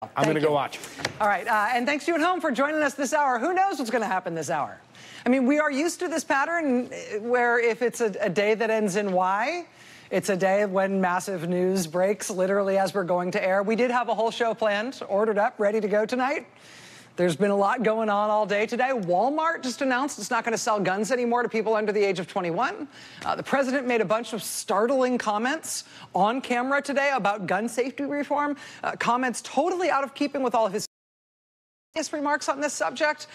I'm going to go watch. All right, and thanks to you at home for joining us this hour. Who knows what's going to happen this hour? I mean, we are used to this pattern where if it's a day that ends in Y, it's a day when massive news breaks literally as we're going to air. We did have a whole show planned, ordered up, ready to go tonight. There's been a lot going on all day today. Walmart just announced it's not going to sell guns anymore to people under the age of 21. The president made a bunch of startling comments on camera today about gun safety reform, comments totally out of keeping with all of his remarks on this subject.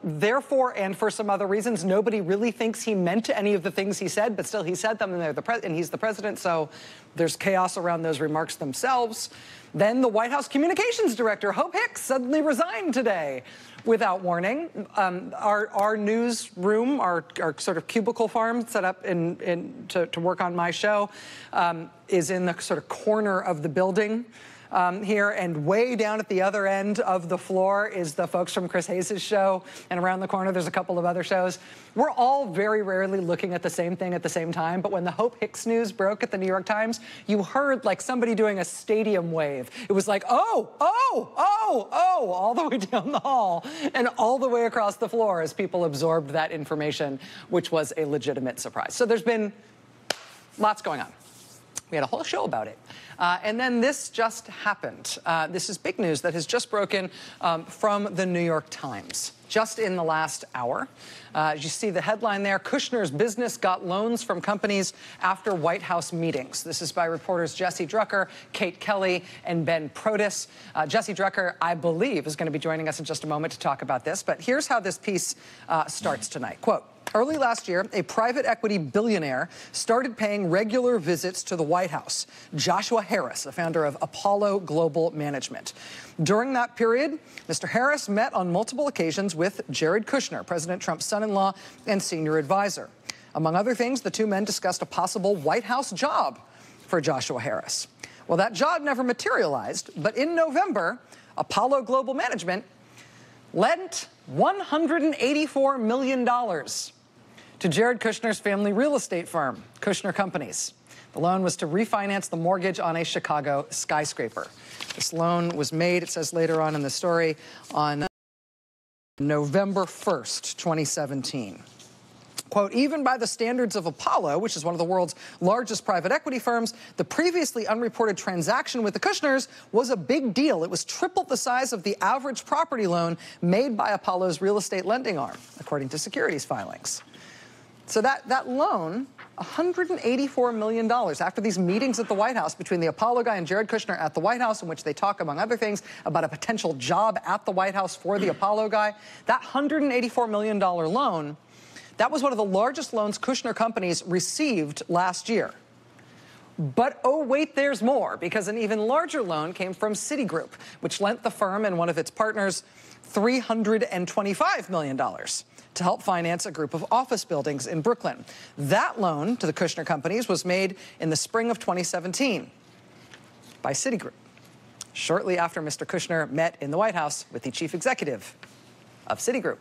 Therefore, and for some other reasons, nobody really thinks he meant any of the things he said, but still he said them, and he's the president, so there's chaos around those remarks themselves. Then the White House communications director, Hope Hicks, suddenly resigned today without warning. Our newsroom, our sort of cubicle farm set up to work on my show, is in the sort of corner of the building here, and way down at the other end of the floor is the folks from Chris Hayes' show, and around the corner there's a couple of other shows. We're all very rarely looking at the same thing at the same time, but when the Hope Hicks news broke at the New York Times, you heard like somebody doing a stadium wave. It was like, oh, all the way down the hall and all the way across the floor as people absorbed that information, which was a legitimate surprise. So there's been lots going on. We had a whole show about it. And then this just happened. This is big news that has just broken from the New York Times, just in the last hour. As you see the headline there, Kushner's business got loans from companies after White House meetings. This is by reporters Jesse Drucker, Kate Kelly, and Ben Protis. Jesse Drucker, I believe, is going to be joining us in just a moment to talk about this. But here's how this piece starts tonight. Quote, early last year, a private equity billionaire started paying regular visits to the White House. Joshua Harris, the founder of Apollo Global Management. During that period, Mr. Harris met on multiple occasions with Jared Kushner, President Trump's son-in-law and senior advisor. Among other things, the two men discussed a possible White House job for Joshua Harris. Well, that job never materialized, but in November, Apollo Global Management lent $184 million to Jared Kushner's family real estate firm, Kushner Companies. The loan was to refinance the mortgage on a Chicago skyscraper. This loan was made, it says later on in the story, on November 1st, 2017. Quote, even by the standards of Apollo, which is one of the world's largest private equity firms, the previously unreported transaction with the Kushners was a big deal. It was triple the size of the average property loan made by Apollo's real estate lending arm, according to securities filings. So that loan, $184 million, after these meetings at the White House between the Apollo guy and Jared Kushner at the White House, in which they talk, among other things, about a potential job at the White House for the Apollo guy, that $184 million loan, that was one of the largest loans Kushner Companies received last year. But, oh, wait, there's more, because an even larger loan came from Citigroup, which lent the firm and one of its partners $325 million to help finance a group of office buildings in Brooklyn. That loan to the Kushner Companies was made in the spring of 2017 by Citigroup, shortly after Mr. Kushner met in the White House with the chief executive of Citigroup.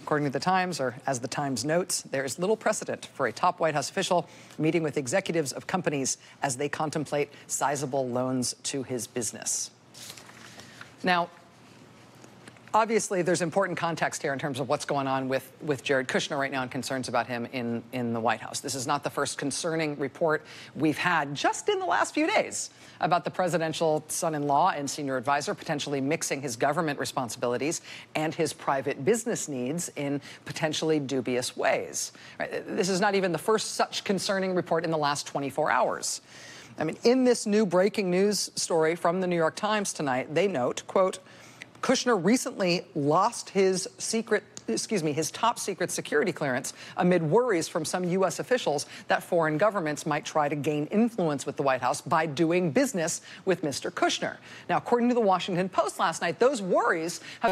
According to the Times, or as the Times notes, there is little precedent for a top White House official meeting with executives of companies as they contemplate sizable loans to his business. Now, obviously, there's important context here in terms of what's going on with Jared Kushner right now and concerns about him in the White House. This is not the first concerning report we've had just in the last few days about the presidential son-in-law and senior advisor potentially mixing his government responsibilities and his private business needs in potentially dubious ways. Right? This is not even the first such concerning report in the last 24 hours. I mean, in this new breaking news story from the New York Times tonight, they note, quote, Kushner recently lost his top secret security clearance amid worries from some U.S. officials that foreign governments might try to gain influence with the White House by doing business with Mr. Kushner. Now, according to the Washington Post last night, those worries have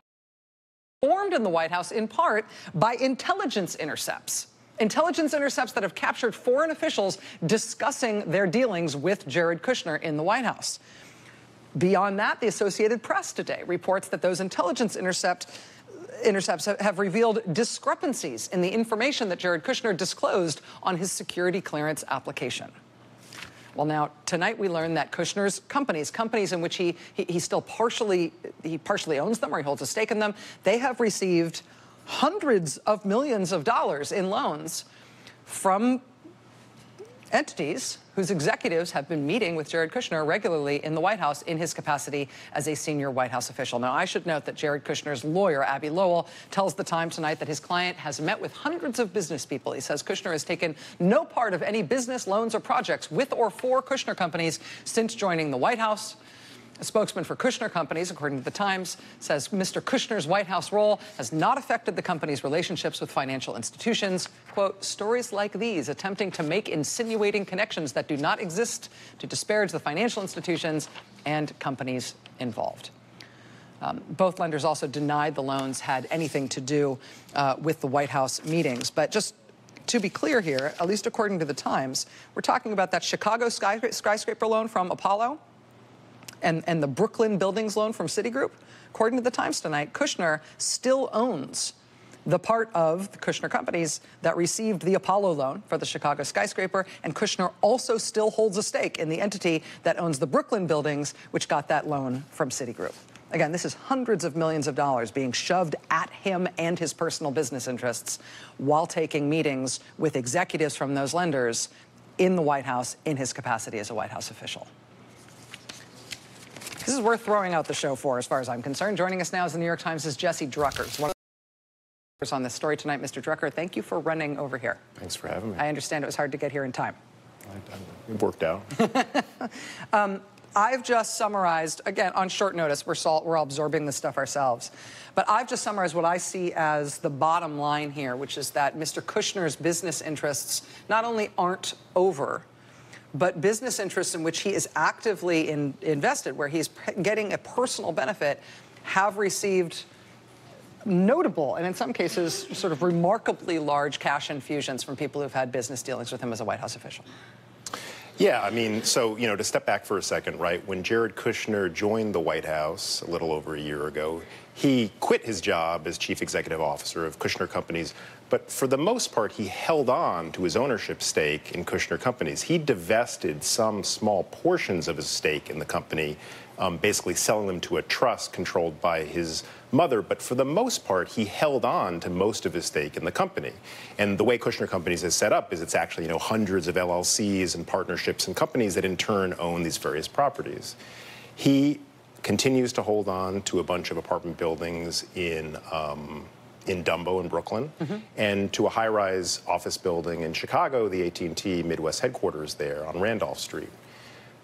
been formed in the White House in part by intelligence intercepts. Intelligence intercepts that have captured foreign officials discussing their dealings with Jared Kushner in the White House. Beyond that, the Associated Press today reports that those intelligence intercepts have revealed discrepancies in the information that Jared Kushner disclosed on his security clearance application. Well, now, tonight we learned that Kushner's companies in which he partially owns them or he holds a stake in them, they have received hundreds of millions of dollars in loans from entities whose executives have been meeting with Jared Kushner regularly in the White House in his capacity as a senior White House official. Now, I should note that Jared Kushner's lawyer, Abbe Lowell, tells The Times tonight that his client has met with hundreds of business people. He says Kushner has taken no part of any business loans or projects with or for Kushner companies since joining the White House. A spokesman for Kushner Companies, according to The Times, says Mr. Kushner's White House role has not affected the company's relationships with financial institutions. Quote, stories like these attempting to make insinuating connections that do not exist to disparage the financial institutions and companies involved. Both lenders also denied the loans had anything to do with the White House meetings. But just to be clear here, at least according to The Times, we're talking about that Chicago skyscraper loan from Apollo and the Brooklyn Buildings loan from Citigroup. According to The Times tonight, Kushner still owns the part of the Kushner companies that received the Apollo loan for the Chicago skyscraper, and Kushner also still holds a stake in the entity that owns the Brooklyn Buildings, which got that loan from Citigroup. Again, this is hundreds of millions of dollars being shoved at him and his personal business interests while taking meetings with executives from those lenders in the White House in his capacity as a White House official. This is worth throwing out the show for, as far as I'm concerned. Joining us now is the New York Times' Jesse Drucker. One of the on this story tonight, Mr. Drucker. Thank you for running over here. Thanks for having me. I understand it was hard to get here in time. It worked out. I've just summarized, again, on short notice, we're all absorbing this stuff ourselves, but I've just summarized what I see as the bottom line here, which is that Mr. Kushner's business interests not only aren't over, but business interests in which he is actively invested, where he's getting a personal benefit, have received notable, and in some cases, sort of remarkably large cash infusions from people who've had business dealings with him as a White House official. Yeah, I mean, so, to step back for a second, right, when Jared Kushner joined the White House a little over a year ago, he quit his job as chief executive officer of Kushner Companies, but for the most part, he held on to his ownership stake in Kushner Companies. He divested some small portions of his stake in the company, basically selling them to a trust controlled by his mother, but for the most part, he held on to most of his stake in the company. And the way Kushner Companies is set up is it's actually, hundreds of LLCs and partnerships and companies that in turn own these various properties. He continues to hold on to a bunch of apartment buildings in Dumbo in Brooklyn, and to a high-rise office building in Chicago, the AT&T Midwest headquarters there on Randolph Street.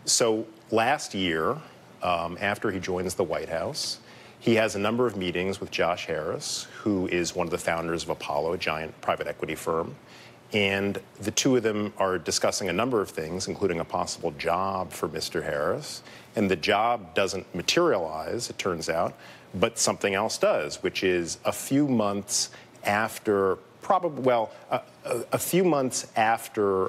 So last year, after he joins the White House, he has a number of meetings with Josh Harris, who is one of the founders of Apollo, a giant private equity firm. And the two of them are discussing a number of things, including a possible job for Mr. Harris. And the job doesn't materialize, it turns out, but something else does, which is a few months after, a few months after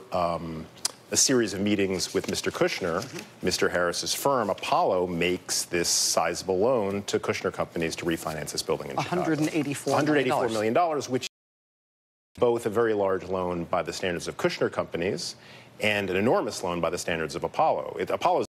a series of meetings with Mr. Kushner, Mr. Harris's firm, Apollo, makes this sizable loan to Kushner Companies to refinance this building in Chicago. $184 million, which is both a very large loan by the standards of Kushner Companies and an enormous loan by the standards of Apollo. Apollo's